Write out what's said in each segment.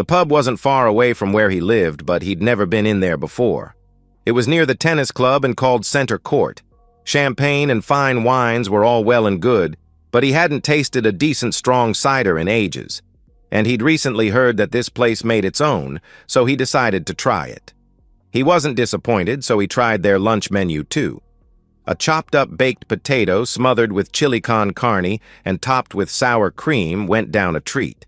The pub wasn't far away from where he lived, but he'd never been in there before. It was near the tennis club and called Center Court. Champagne and fine wines were all well and good, but he hadn't tasted a decent strong cider in ages. And he'd recently heard that this place made its own, so he decided to try it. He wasn't disappointed, so he tried their lunch menu too. A chopped-up baked potato smothered with chili con carne and topped with sour cream went down a treat.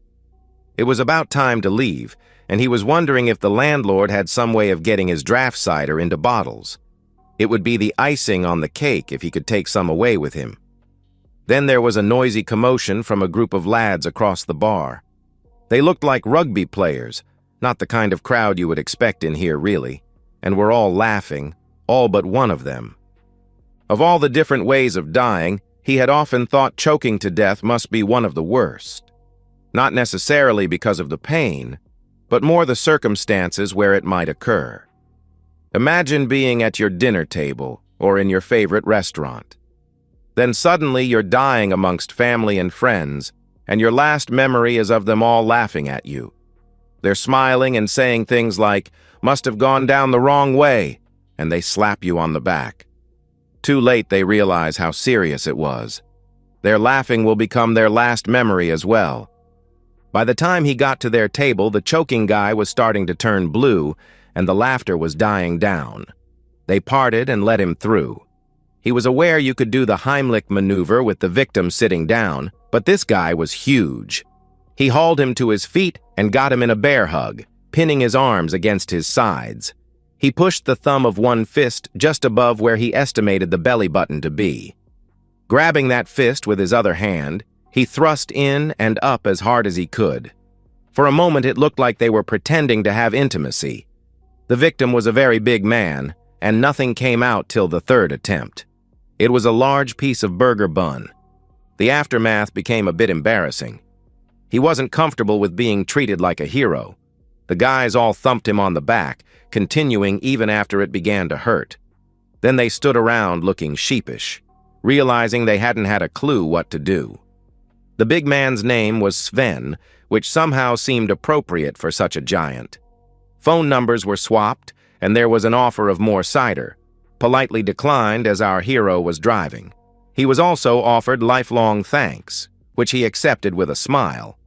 It was about time to leave, and he was wondering if the landlord had some way of getting his draft cider into bottles. It would be the icing on the cake if he could take some away with him. Then there was a noisy commotion from a group of lads across the bar. They looked like rugby players, not the kind of crowd you would expect in here really, and were all laughing, all but one of them. Of all the different ways of dying, he had often thought choking to death must be one of the worst. Not necessarily because of the pain, but more the circumstances where it might occur. Imagine being at your dinner table or in your favorite restaurant. Then suddenly you're dying amongst family and friends, and your last memory is of them all laughing at you. They're smiling and saying things like, "Must have gone down the wrong way," and they slap you on the back. Too late they realize how serious it was. Their laughing will become their last memory as well. By the time he got to their table, the choking guy was starting to turn blue, and the laughter was dying down. They parted and let him through. He was aware you could do the Heimlich maneuver with the victim sitting down, but this guy was huge. He hauled him to his feet and got him in a bear hug, pinning his arms against his sides. He pushed the thumb of one fist just above where he estimated the belly button to be. Grabbing that fist with his other hand, he thrust in and up as hard as he could. For a moment it looked like they were pretending to have intimacy. The victim was a very big man, and nothing came out till the third attempt. It was a large piece of burger bun. The aftermath became a bit embarrassing. He wasn't comfortable with being treated like a hero. The guys all thumped him on the back, continuing even after it began to hurt. Then they stood around looking sheepish, realizing they hadn't had a clue what to do. The big man's name was Sven, which somehow seemed appropriate for such a giant. Phone numbers were swapped, and there was an offer of more cider, politely declined as our hero was driving. He was also offered lifelong thanks, which he accepted with a smile.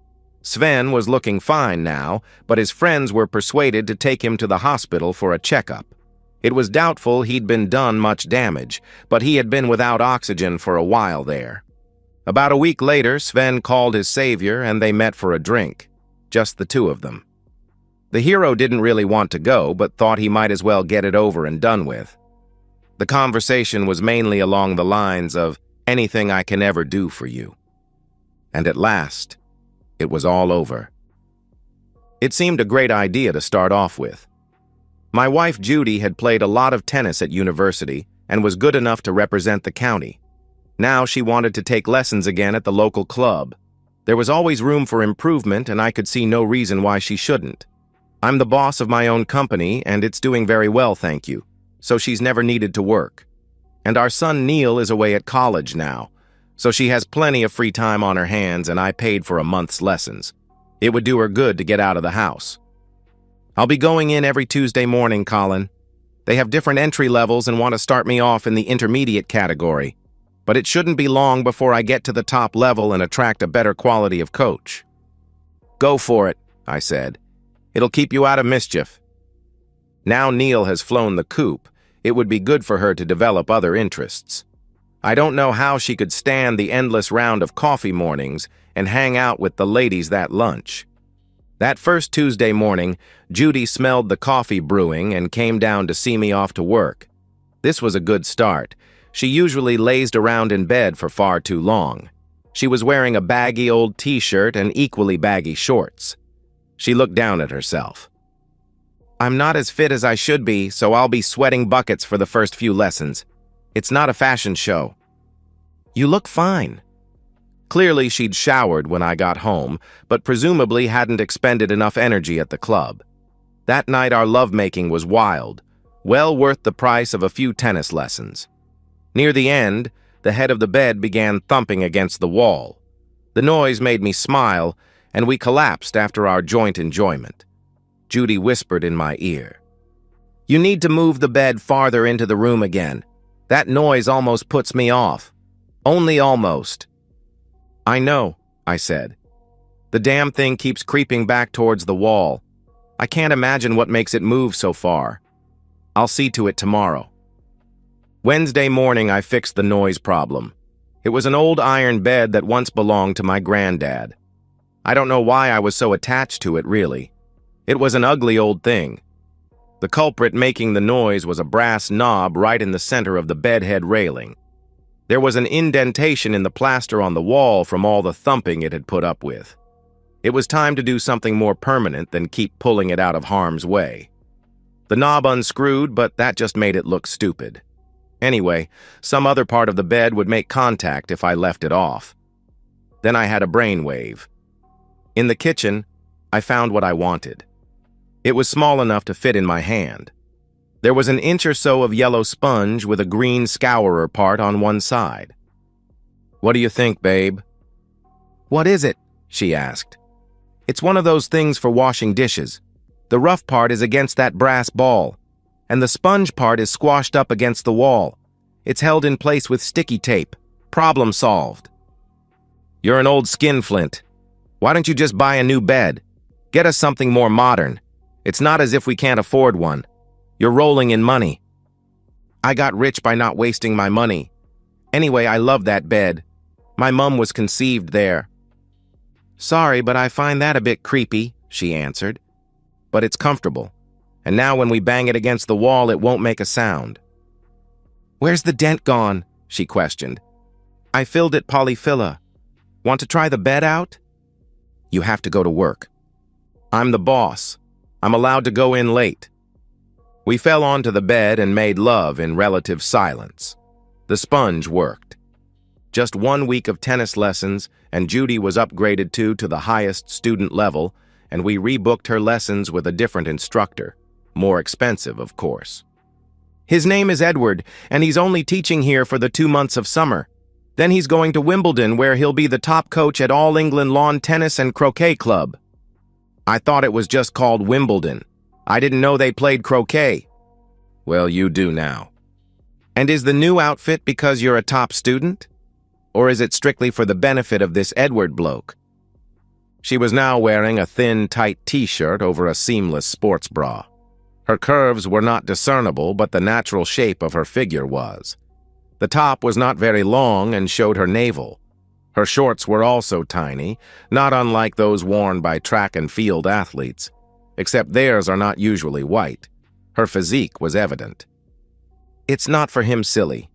Sven was looking fine now, but his friends were persuaded to take him to the hospital for a checkup. It was doubtful he'd been done much damage, but he had been without oxygen for a while there. About a week later, Sven called his savior and they met for a drink, just the two of them. The hero didn't really want to go, but thought he might as well get it over and done with. The conversation was mainly along the lines of, "Anything I can ever do for you." And at last, it was all over. It seemed a great idea to start off with. My wife Judy had played a lot of tennis at university and was good enough to represent the county. Now she wanted to take lessons again at the local club. There was always room for improvement, and I could see no reason why she shouldn't. I'm the boss of my own company, and it's doing very well, thank you, so she's never needed to work. And our son Neil is away at college now, so she has plenty of free time on her hands, and I paid for a month's lessons. It would do her good to get out of the house. I'll be going in every Tuesday morning, Colin. They have different entry levels and want to start me off in the intermediate category, but it shouldn't be long before I get to the top level and attract a better quality of coach. Go for it, I said. It'll keep you out of mischief. Now Neil has flown the coop, it would be good for her to develop other interests. I don't know how she could stand the endless round of coffee mornings and hang out with the ladies that lunch. That first Tuesday morning, Judy smelled the coffee brewing and came down to see me off to work. This was a good start. She usually lazed around in bed for far too long. She was wearing a baggy old t-shirt and equally baggy shorts. She looked down at herself. I'm not as fit as I should be, so I'll be sweating buckets for the first few lessons. It's not a fashion show. You look fine. Clearly she'd showered when I got home, but presumably hadn't expended enough energy at the club. That night our lovemaking was wild, well worth the price of a few tennis lessons. Near the end, the head of the bed began thumping against the wall. The noise made me smile, and we collapsed after our joint enjoyment. Judy whispered in my ear, "You need to move the bed farther into the room again. That noise almost puts me off." "Only almost." "I know," I said. "The damn thing keeps creeping back towards the wall. I can't imagine what makes it move so far. I'll see to it tomorrow." Wednesday morning, I fixed the noise problem. It was an old iron bed that once belonged to my granddad. I don't know why I was so attached to it, really. It was an ugly old thing. The culprit making the noise was a brass knob right in the center of the bedhead railing. There was an indentation in the plaster on the wall from all the thumping it had put up with. It was time to do something more permanent than keep pulling it out of harm's way. The knob unscrewed, but that just made it look stupid. Anyway, some other part of the bed would make contact if I left it off. Then I had a brainwave. In the kitchen, I found what I wanted. It was small enough to fit in my hand. There was an inch or so of yellow sponge with a green scourer part on one side. "What do you think, babe?" "What is it?" she asked. "It's one of those things for washing dishes. The rough part is against that brass ball, and the sponge part is squashed up against the wall. It's held in place with sticky tape. Problem solved." "You're an old skinflint. Why don't you just buy a new bed? Get us something more modern. It's not as if we can't afford one. You're rolling in money." "I got rich by not wasting my money. Anyway, I love that bed. My mom was conceived there." "Sorry, but I find that a bit creepy," she answered. "But it's comfortable. And now when we bang it against the wall, it won't make a sound." "Where's the dent gone?" she questioned. "I filled it polyfilla. Want to try the bed out?" "You have to go to work." "I'm the boss. I'm allowed to go in late." We fell onto the bed and made love in relative silence. The sponge worked. Just 1 week of tennis lessons, and Judy was upgraded to the highest student level, and we rebooked her lessons with a different instructor. More expensive, of course. "His name is Edward, and he's only teaching here for the 2 months of summer. Then he's going to Wimbledon, where he'll be the top coach at All England Lawn Tennis and Croquet Club." "I thought it was just called Wimbledon. I didn't know they played croquet." "Well, you do now." "And is the new outfit because you're a top student? Or is it strictly for the benefit of this Edward bloke?" She was now wearing a thin, tight t-shirt over a seamless sports bra. Her curves were not discernible, but the natural shape of her figure was. The top was not very long and showed her navel. Her shorts were also tiny, not unlike those worn by track and field athletes, except theirs are not usually white. Her physique was evident. "It's not for him, silly.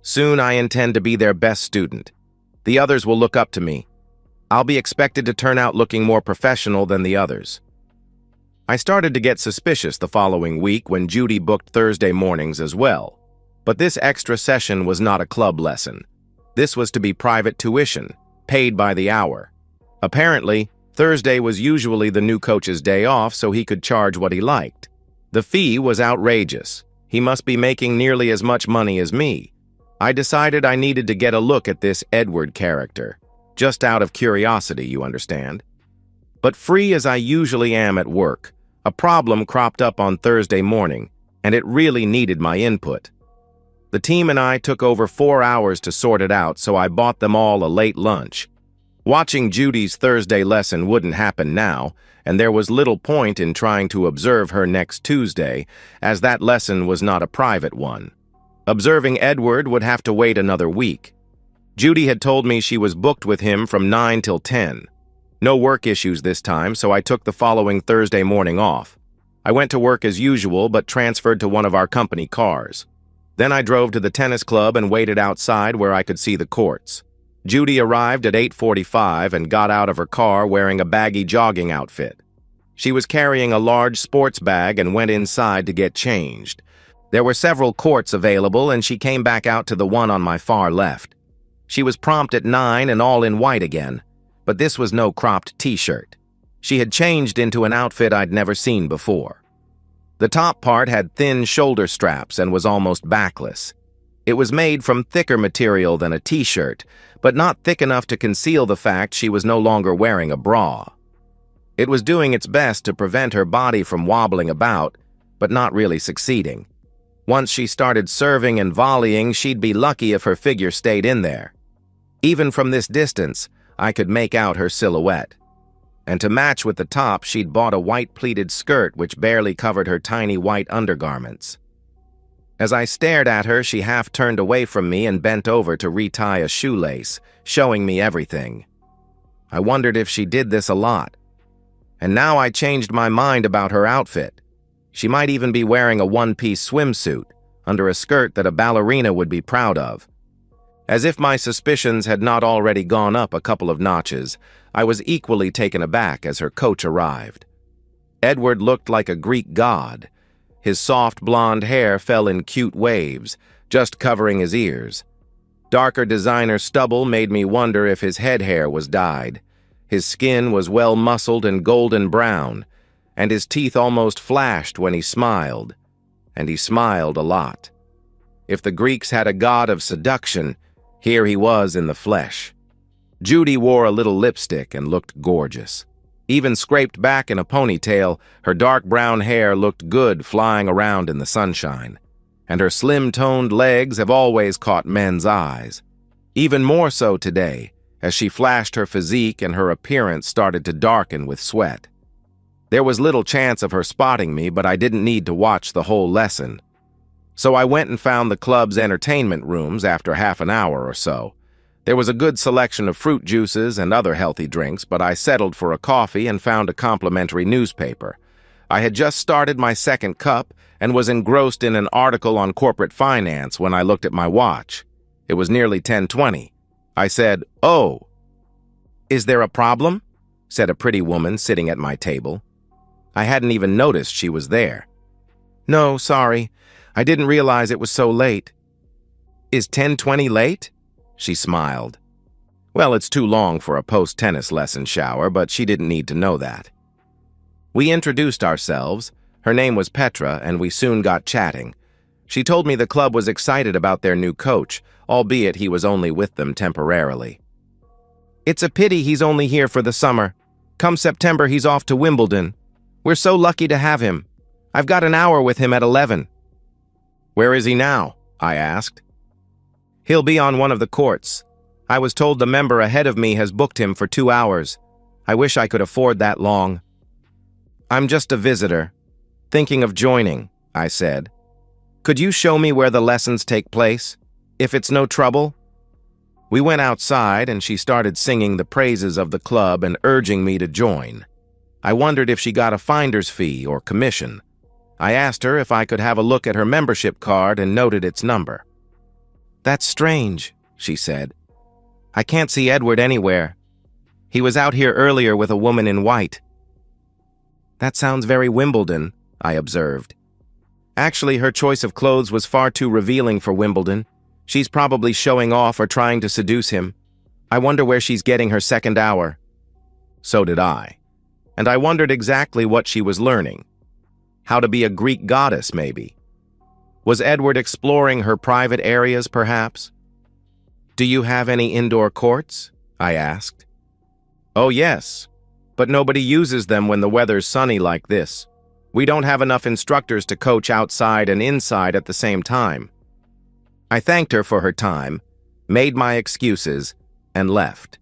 Soon I intend to be their best student. The others will look up to me. I'll be expected to turn out looking more professional than the others." I started to get suspicious the following week when Judy booked Thursday mornings as well. But this extra session was not a club lesson. This was to be private tuition, paid by the hour. Apparently, Thursday was usually the new coach's day off, so he could charge what he liked. The fee was outrageous. He must be making nearly as much money as me. I decided I needed to get a look at this Edward character. Just out of curiosity, you understand. But free as I usually am at work, a problem cropped up on Thursday morning, and it really needed my input. The team and I took over 4 hours to sort it out, so I bought them all a late lunch. Watching Judy's Thursday lesson wouldn't happen now, and there was little point in trying to observe her next Tuesday, as that lesson was not a private one. Observing Edward would have to wait another week. Judy had told me she was booked with him from 9 till 10. No work issues this time, so I took the following Thursday morning off. I went to work as usual, but transferred to one of our company cars. Then I drove to the tennis club and waited outside where I could see the courts. Judy arrived at 8:45 and got out of her car wearing a baggy jogging outfit. She was carrying a large sports bag and went inside to get changed. There were several courts available, and she came back out to the one on my far left. She was prompt at 9 and all in white again, but this was no cropped t-shirt. She had changed into an outfit I'd never seen before. The top part had thin shoulder straps and was almost backless. It was made from thicker material than a t-shirt, but not thick enough to conceal the fact she was no longer wearing a bra. It was doing its best to prevent her body from wobbling about, but not really succeeding. Once she started serving and volleying, she'd be lucky if her figure stayed in there. Even from this distance, I could make out her silhouette. And to match with the top, she'd bought a white pleated skirt which barely covered her tiny white undergarments. As I stared at her, she half turned away from me and bent over to retie a shoelace, showing me everything. I wondered if she did this a lot. And now I changed my mind about her outfit. She might even be wearing a one-piece swimsuit, under a skirt that a ballerina would be proud of. As if my suspicions had not already gone up a couple of notches, I was equally taken aback as her coach arrived. Edward looked like a Greek god. His soft blonde hair fell in cute waves, just covering his ears. Darker designer stubble made me wonder if his head hair was dyed. His skin was well muscled and golden brown, and his teeth almost flashed when he smiled. And he smiled a lot. If the Greeks had a god of seduction, here he was in the flesh. Judy wore a little lipstick and looked gorgeous. Even scraped back in a ponytail, her dark brown hair looked good flying around in the sunshine. And her slim-toned legs have always caught men's eyes. Even more so today, as she flashed her physique and her appearance started to darken with sweat. There was little chance of her spotting me, but I didn't need to watch the whole lesson. So I went and found the club's entertainment rooms after half an hour or so. There was a good selection of fruit juices and other healthy drinks, but I settled for a coffee and found a complimentary newspaper. I had just started my second cup and was engrossed in an article on corporate finance when I looked at my watch. It was nearly 10:20. I said, "Oh." "Is there a problem?" said a pretty woman sitting at my table. I hadn't even noticed she was there. "No, sorry. I didn't realize it was so late." "Is 10:20 late?" She smiled. Well, it's too long for a post-tennis lesson shower, but she didn't need to know that. We introduced ourselves. Her name was Petra, and we soon got chatting. She told me the club was excited about their new coach, albeit he was only with them temporarily. "It's a pity he's only here for the summer. Come September, he's off to Wimbledon. We're so lucky to have him. I've got an hour with him at 11. "Where is he now?" I asked. "He'll be on one of the courts. I was told the member ahead of me has booked him for 2 hours. I wish I could afford that long." "I'm just a visitor. Thinking of joining," I said. "Could you show me where the lessons take place, if it's no trouble?" We went outside and she started singing the praises of the club and urging me to join. I wondered if she got a finder's fee or commission. I asked her if I could have a look at her membership card and noted its number. "That's strange," she said. "I can't see Edward anywhere. He was out here earlier with a woman in white." "That sounds very Wimbledon," I observed. Actually, her choice of clothes was far too revealing for Wimbledon. She's probably showing off or trying to seduce him. I wonder where she's getting her second hour. So did I. And I wondered exactly what she was learning. How to be a Greek goddess, maybe. Was Edward exploring her private areas, perhaps? "Do you have any indoor courts?" I asked. "Oh, yes, but nobody uses them when the weather's sunny like this. We don't have enough instructors to coach outside and inside at the same time." I thanked her for her time, made my excuses, and left.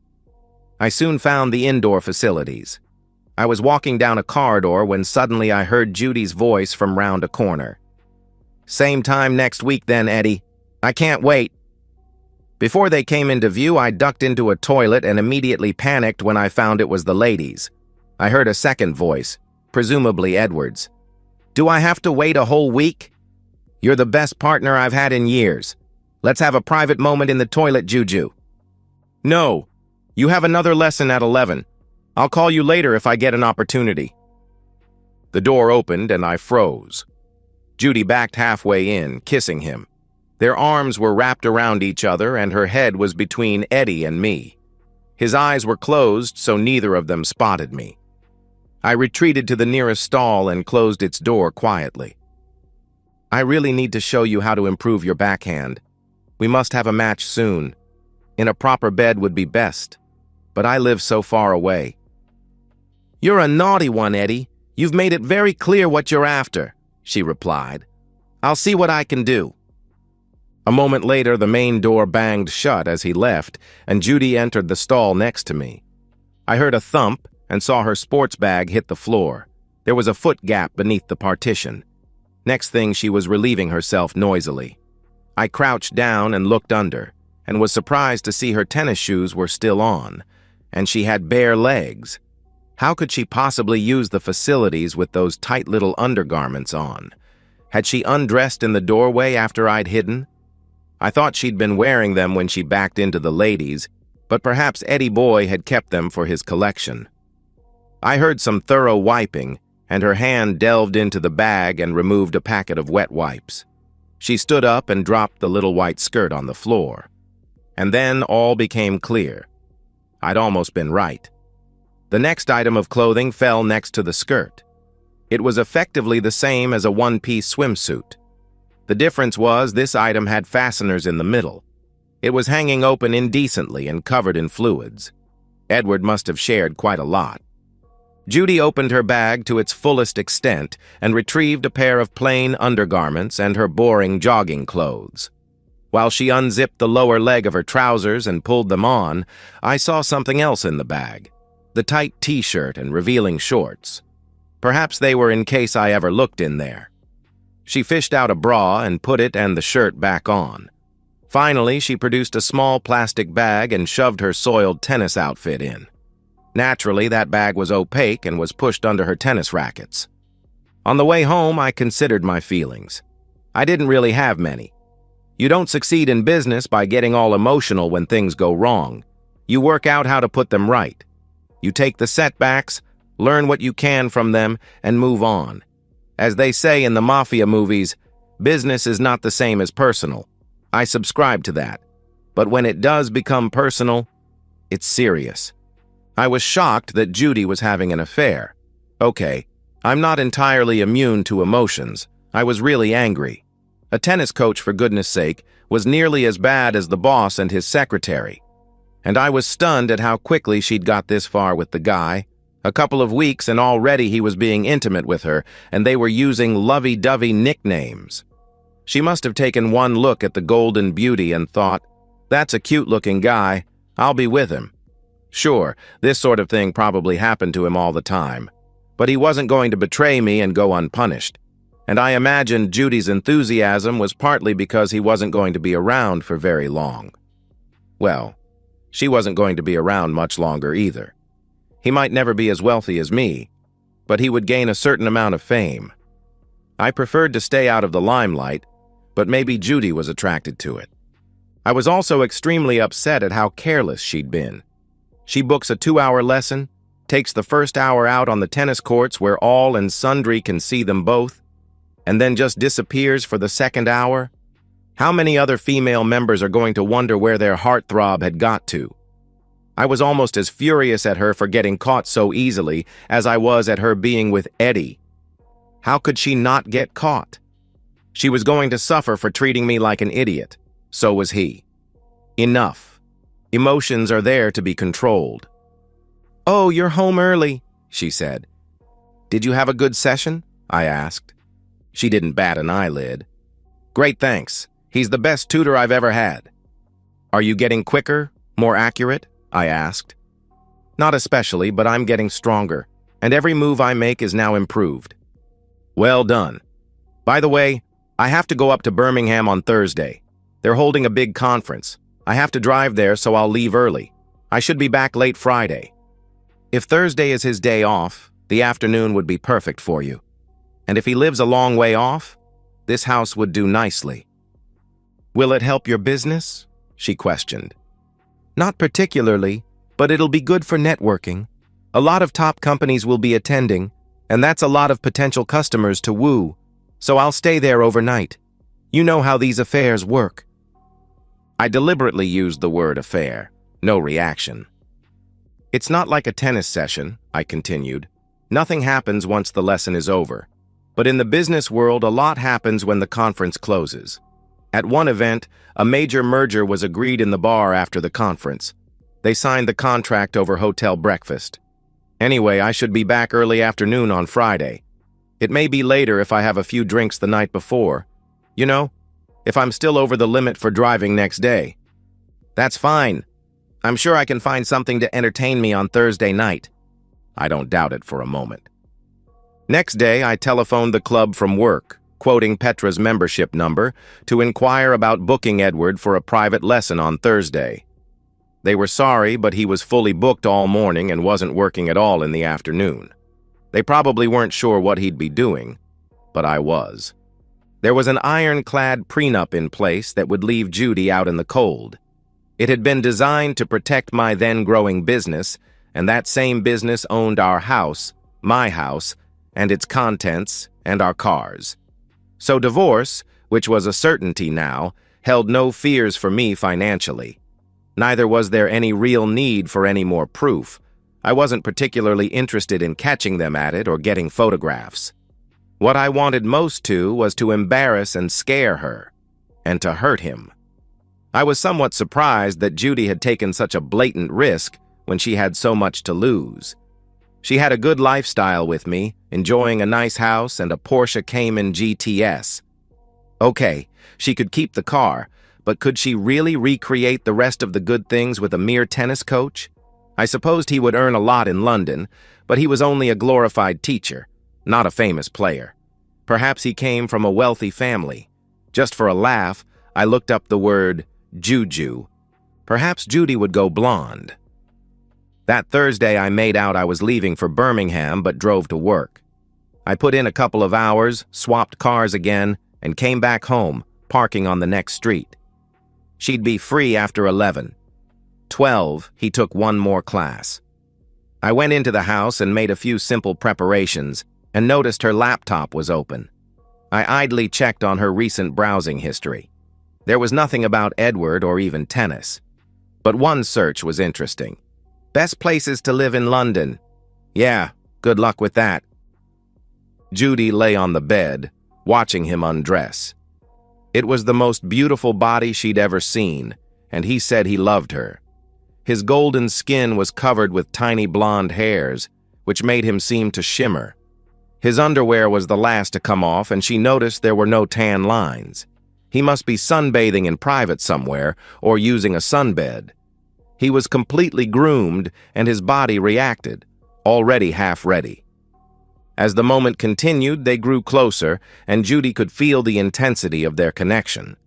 I soon found the indoor facilities. I was walking down a corridor when suddenly I heard Judy's voice from round a corner. "Same time next week then, Eddie. I can't wait." Before they came into view, I ducked into a toilet and immediately panicked when I found it was the ladies. I heard a second voice, presumably Edward's. "Do I have to wait a whole week? You're the best partner I've had in years. Let's have a private moment in the toilet, Juju." "No, you have another lesson at 11. I'll call you later if I get an opportunity." The door opened and I froze. Judy backed halfway in, kissing him. Their arms were wrapped around each other and her head was between Eddie and me. His eyes were closed, so neither of them spotted me. I retreated to the nearest stall and closed its door quietly. "I really need to show you how to improve your backhand. We must have a match soon. In a proper bed would be best, but I live so far away." "You're a naughty one, Eddie. You've made it very clear what you're after," she replied. "I'll see what I can do." A moment later, the main door banged shut as he left, and Judy entered the stall next to me. I heard a thump and saw her sports bag hit the floor. There was a foot gap beneath the partition. Next thing, she was relieving herself noisily. I crouched down and looked under, and was surprised to see her tennis shoes were still on, and she had bare legs. How could she possibly use the facilities with those tight little undergarments on? Had she undressed in the doorway after I'd hidden? I thought she'd been wearing them when she backed into the ladies, but perhaps Eddie Boy had kept them for his collection. I heard some thorough wiping, and her hand delved into the bag and removed a packet of wet wipes. She stood up and dropped the little white skirt on the floor. And then all became clear. I'd almost been right. The next item of clothing fell next to the skirt. It was effectively the same as a one-piece swimsuit. The difference was this item had fasteners in the middle. It was hanging open indecently and covered in fluids. Edward must have shared quite a lot. Judy opened her bag to its fullest extent and retrieved a pair of plain undergarments and her boring jogging clothes. While she unzipped the lower leg of her trousers and pulled them on, I saw something else in the bag, the tight t-shirt and revealing shorts. Perhaps they were in case I ever looked in there. She fished out a bra and put it and the shirt back on. Finally, she produced a small plastic bag and shoved her soiled tennis outfit in. Naturally, that bag was opaque and was pushed under her tennis rackets. On the way home, I considered my feelings. I didn't really have many. You don't succeed in business by getting all emotional when things go wrong. You work out how to put them right. You take the setbacks, learn what you can from them, and move on. As they say in the mafia movies, business is not the same as personal. I subscribe to that. But when it does become personal, it's serious. I was shocked that Judy was having an affair. Okay, I'm not entirely immune to emotions. I was really angry. A tennis coach, for goodness sake, was nearly as bad as the boss and his secretary. And I was stunned at how quickly she'd got this far with the guy. A couple of weeks and already he was being intimate with her, and they were using lovey-dovey nicknames. She must have taken one look at the golden beauty and thought, "That's a cute-looking guy. I'll be with him." Sure, this sort of thing probably happened to him all the time. But he wasn't going to betray me and go unpunished. And I imagined Judy's enthusiasm was partly because he wasn't going to be around for very long. Well, she wasn't going to be around much longer either. He might never be as wealthy as me, but he would gain a certain amount of fame. I preferred to stay out of the limelight, but maybe Judy was attracted to it. I was also extremely upset at how careless she'd been. She books a 2-hour lesson, takes the first hour out on the tennis courts where all and sundry can see them both, and then just disappears for the second hour. How many other female members are going to wonder where their heartthrob had got to? I was almost as furious at her for getting caught so easily as I was at her being with Eddie. How could she not get caught? She was going to suffer for treating me like an idiot. So was he. Enough. Emotions are there to be controlled. "Oh, you're home early," she said. "Did you have a good session?" I asked. She didn't bat an eyelid. "Great, thanks. He's the best tutor I've ever had." "Are you getting quicker, more accurate?" I asked. "Not especially, but I'm getting stronger, and every move I make is now improved." "Well done. By the way, I have to go up to Birmingham on Thursday. They're holding a big conference. I have to drive there, so I'll leave early. I should be back late Friday. If Thursday is his day off, the afternoon would be perfect for you. And if he lives a long way off, this house would do nicely." "Will it help your business?" she questioned. "Not particularly, but it'll be good for networking. A lot of top companies will be attending, and that's a lot of potential customers to woo, so I'll stay there overnight. You know how these affairs work." I deliberately used the word affair. No reaction. "It's not like a tennis session," I continued. "Nothing happens once the lesson is over. But in the business world, a lot happens when the conference closes. At one event, a major merger was agreed in the bar after the conference. They signed the contract over hotel breakfast. Anyway, I should be back early afternoon on Friday. It may be later if I have a few drinks the night before. You know, if I'm still over the limit for driving next day. That's fine. I'm sure I can find something to entertain me on Thursday night. I don't doubt it for a moment. Next day, I telephoned the club from work, quoting Petra's membership number, to inquire about booking Edward for a private lesson on Thursday. They were sorry, but he was fully booked all morning and wasn't working at all in the afternoon. They probably weren't sure what he'd be doing, but I was. There was an ironclad prenup in place that would leave Judy out in the cold. It had been designed to protect my then-growing business, and that same business owned our house, my house, and its contents, and our cars. So divorce, which was a certainty now, held no fears for me financially. Neither was there any real need for any more proof. I wasn't particularly interested in catching them at it or getting photographs. What I wanted most was to embarrass and scare her, and to hurt him. I was somewhat surprised that Judy had taken such a blatant risk when she had so much to lose. She had a good lifestyle with me, enjoying a nice house and a Porsche Cayman GTS. Okay, she could keep the car, but could she really recreate the rest of the good things with a mere tennis coach? I supposed he would earn a lot in London, but he was only a glorified teacher, not a famous player. Perhaps he came from a wealthy family. Just for a laugh, I looked up the word juju. Perhaps Judy would go blonde. That Thursday, I made out I was leaving for Birmingham but drove to work. I put in a couple of hours, swapped cars again, and came back home, parking on the next street. She'd be free after 11. 12, he took one more class. I went into the house and made a few simple preparations and noticed her laptop was open. I idly checked on her recent browsing history. There was nothing about Edward or even tennis. But one search was interesting. Best places to live in London. Yeah, good luck with that. Judy lay on the bed, watching him undress. It was the most beautiful body she'd ever seen, and he said he loved her. His golden skin was covered with tiny blonde hairs, which made him seem to shimmer. His underwear was the last to come off, and she noticed there were no tan lines. He must be sunbathing in private somewhere, or using a sunbed. He was completely groomed, and his body reacted, already half ready. As the moment continued, they grew closer, and Judy could feel the intensity of their connection.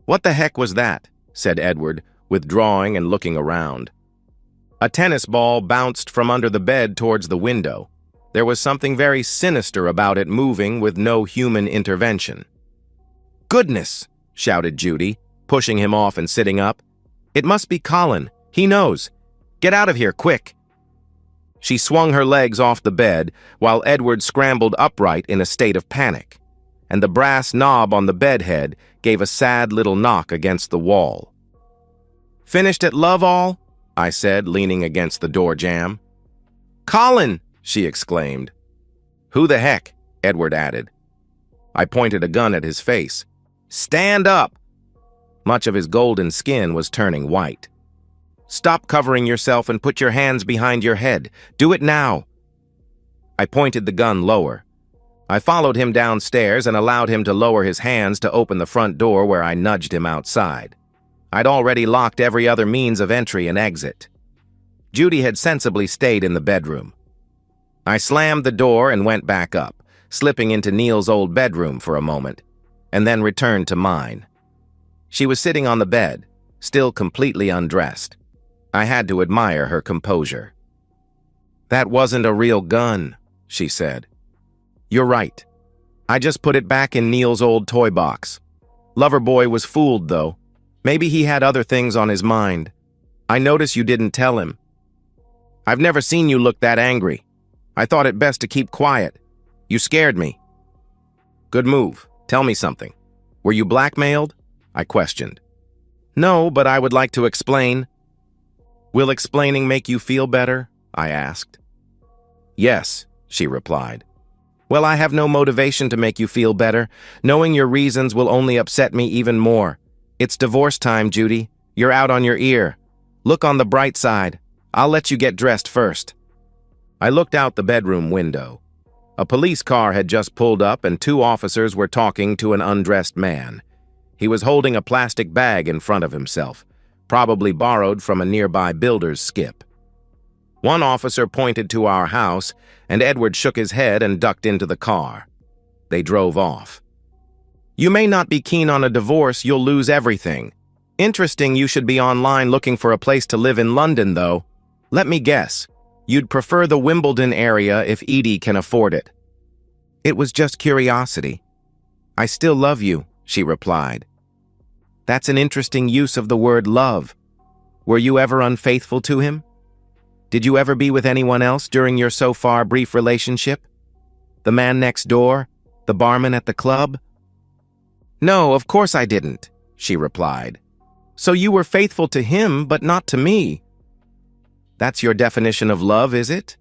"What the heck was that?" said Edward, withdrawing and looking around. A tennis ball bounced from under the bed towards the window. There was something very sinister about it moving with no human intervention. "Goodness!" shouted Judy, pushing him off and sitting up. "It must be Colin. He knows. Get out of here, quick!" She swung her legs off the bed while Edward scrambled upright in a state of panic, and the brass knob on the bed head gave a sad little knock against the wall. "Finished at Love All?" I said, leaning against the door jamb. "Colin!" she exclaimed. "Who the heck?" Edward added. I pointed a gun at his face. "Stand up!" Much of his golden skin was turning white. "Stop covering yourself and put your hands behind your head. Do it now." I pointed the gun lower. I followed him downstairs and allowed him to lower his hands to open the front door where I nudged him outside. I'd already locked every other means of entry and exit. Judy had sensibly stayed in the bedroom. I slammed the door and went back up, slipping into Neil's old bedroom for a moment, and then returned to mine. She was sitting on the bed, still completely undressed. I had to admire her composure. "That wasn't a real gun," she said. "You're right. I just put it back in Neil's old toy box. Loverboy was fooled, though. Maybe he had other things on his mind. I notice you didn't tell him. I've never seen you look that angry. I thought it best to keep quiet. You scared me." "Good move. Tell me something. Were you blackmailed?" I questioned. "No, but I would like to explain." "Will explaining make you feel better?" I asked. "Yes," she replied. "Well, I have no motivation to make you feel better. Knowing your reasons will only upset me even more. It's divorce time, Judy. You're out on your ear. Look on the bright side. I'll let you get dressed first." I looked out the bedroom window. A police car had just pulled up and 2 officers were talking to an undressed man. He was holding a plastic bag in front of himself, probably borrowed from a nearby builder's skip. One officer pointed to our house, and Edward shook his head and ducked into the car. They drove off. "You may not be keen on a divorce, you'll lose everything. Interesting you should be online looking for a place to live in London, though. Let me guess. You'd prefer the Wimbledon area if Edie can afford it." "It was just curiosity." "I still love you," she replied. "That's an interesting use of the word love. Were you ever unfaithful to him? Did you ever be with anyone else during your so far brief relationship? The man next door? The barman at the club?" "No, of course I didn't," she replied. "So you were faithful to him, but not to me. That's your definition of love, is it?"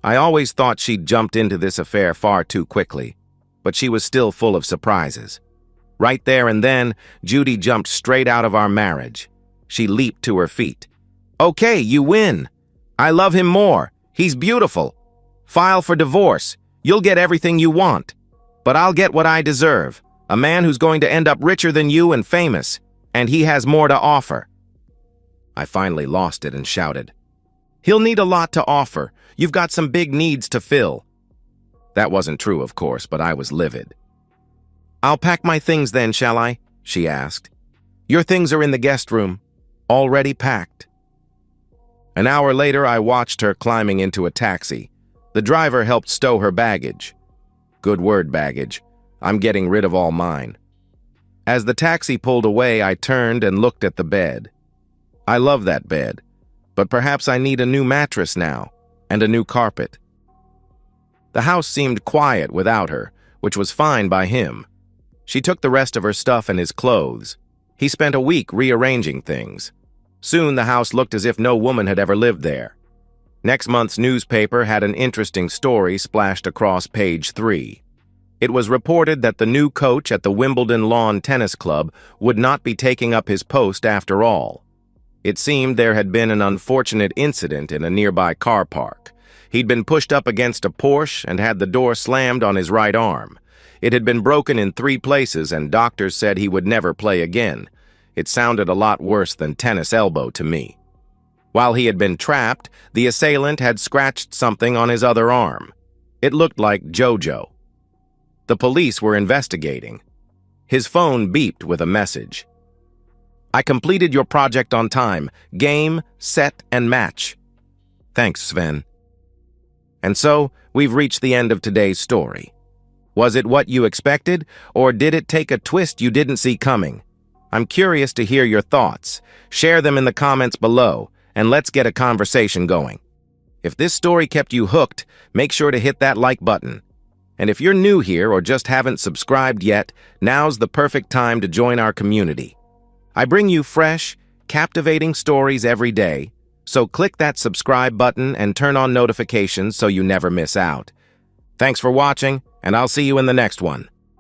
I always thought she'd jumped into this affair far too quickly, but she was still full of surprises. Right there and then, Judy jumped straight out of our marriage. She leaped to her feet. "Okay, you win. I love him more. He's beautiful. File for divorce. You'll get everything you want. But I'll get what I deserve. A man who's going to end up richer than you and famous, and he has more to offer." I finally lost it and shouted, "He'll need a lot to offer. You've got some big needs to fill." That wasn't true, of course, but I was livid. "I'll pack my things then, shall I?" she asked. "Your things are in the guest room, already packed." An hour later, I watched her climbing into a taxi. The driver helped stow her baggage. Good word, baggage. I'm getting rid of all mine. As the taxi pulled away, I turned and looked at the bed. I love that bed, but perhaps I need a new mattress now, and a new carpet. The house seemed quiet without her, which was fine by him. She took the rest of her stuff and his clothes. He spent a week rearranging things. Soon the house looked as if no woman had ever lived there. Next month's newspaper had an interesting story splashed across page 3. It was reported that the new coach at the Wimbledon Lawn Tennis Club would not be taking up his post after all. It seemed there had been an unfortunate incident in a nearby car park. He'd been pushed up against a Porsche and had the door slammed on his right arm. It had been broken in 3 places, and doctors said he would never play again. It sounded a lot worse than tennis elbow to me. While he had been trapped, the assailant had scratched something on his other arm. It looked like JoJo. The police were investigating. His phone beeped with a message. "I completed your project on time. Game, set, and match." "Thanks, Sven." And so, we've reached the end of today's story. Was it what you expected, or did it take a twist you didn't see coming? I'm curious to hear your thoughts. Share them in the comments below, and let's get a conversation going. If this story kept you hooked, make sure to hit that like button. And if you're new here or just haven't subscribed yet, now's the perfect time to join our community. I bring you fresh, captivating stories every day, so click that subscribe button and turn on notifications so you never miss out. Thanks for watching, and I'll see you in the next one.